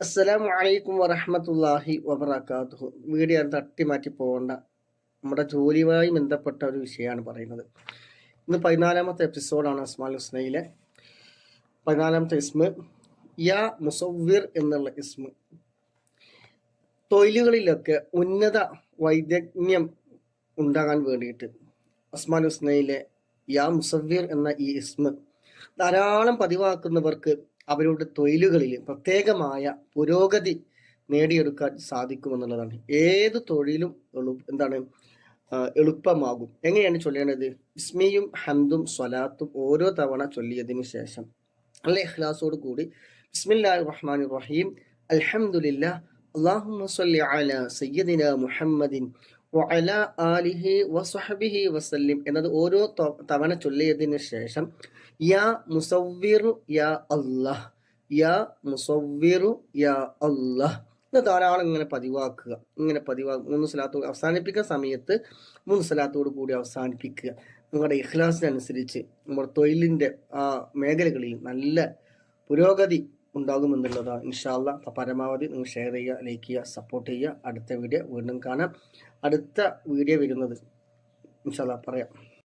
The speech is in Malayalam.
അസ്സലാമു അലൈക്കും വറഹ്മത്തുള്ളാഹി വബറകാതുഹു. വീഡിയോ തട്ടി മാറ്റി പോകേണ്ട നമ്മുടെ ജോലിയുമായി ബന്ധപ്പെട്ട ഒരു വിഷയമാണ് പറയുന്നത്. ഇന്ന് 14-ാമത്തെ എപ്പിസോഡാണ് അസ്മാൽ ഹുസ്നയിലെ 14-ാമത്തെ ഇസ്മ യാ മുസവ്വിർ എന്നുള്ള ഇസ്മ. തൊഴിലുകളിലൊക്കെ ഉന്നത വൈദഗ്ധ്യം ഉണ്ടാകാൻ വേണ്ടിയിട്ട് അസ്മാൽ ഹുസ്നയിലെ യാ മുസവ്വിർ എന്ന ഈ ഇസ്മ ധാരാളം പതിവാക്കുന്നവർക്ക് അവരുടെ തൊഴിലുകളിൽ പ്രത്യേകമായ പുരോഗതി നേടിയെടുക്കാൻ സാധിക്കുമെന്നുള്ളതാണ്. ഏത് തൊഴിലും എളുപ്പമാകും. എങ്ങനെയാണ് ചൊല്ലേണ്ടത്? ഇസ്മിയും ഹംദും സ്വലാത്തും ഓരോ തവണ ചൊല്ലിയതിനു ശേഷം നല്ല ഇഖ്ലാസോട് കൂടി ബിസ്മില്ലാഹിർ റഹ്മാനിർ റഹീം അൽഹംദുലില്ലാഹ് അല്ലാഹുമ്മ സ്വല്ലി അലാ സയ്യിദിനാ മുഹമ്മദിൻ വഅലാ ആലിഹി വസഹ്ബിഹി വസല്ലിം എന്നത് ഓരോ തവണ ചൊല്ലിയതിനു ശേഷം യാ മുസവ്വിറു യാ അല്ലാഹ്, യാ മുസവ്വിറു യാ അല്ലാഹ് ഇത് ധാരാളം ഇങ്ങനെ പതിവാക്കുക. 3 സ്വലാത്തോട് അവസാനിപ്പിക്കുന്ന സമയത്ത് 3 സ്വലാത്തോട് കൂടി അവസാനിപ്പിക്കുക. നിങ്ങളുടെ ഇഖ്ലാസിനനുസരിച്ച് നമ്മുടെ തൊഴിലിൻ്റെ ആ മേഖലകളിൽ നല്ല പുരോഗതി ഉണ്ടാകുമെന്നുള്ളതാണ്. ഇൻഷാ അല്ലാഹ് പരമാവധി നിങ്ങൾ ഷെയർ ചെയ്യുക, ലൈക്ക് ചെയ്യുക, സപ്പോർട്ട് ചെയ്യുക. അടുത്ത വീഡിയോ വീണ്ടും കാണാം. അടുത്ത വീഡിയോ വരുന്നത് ഇൻഷാ അല്ലാഹ് പറയാം.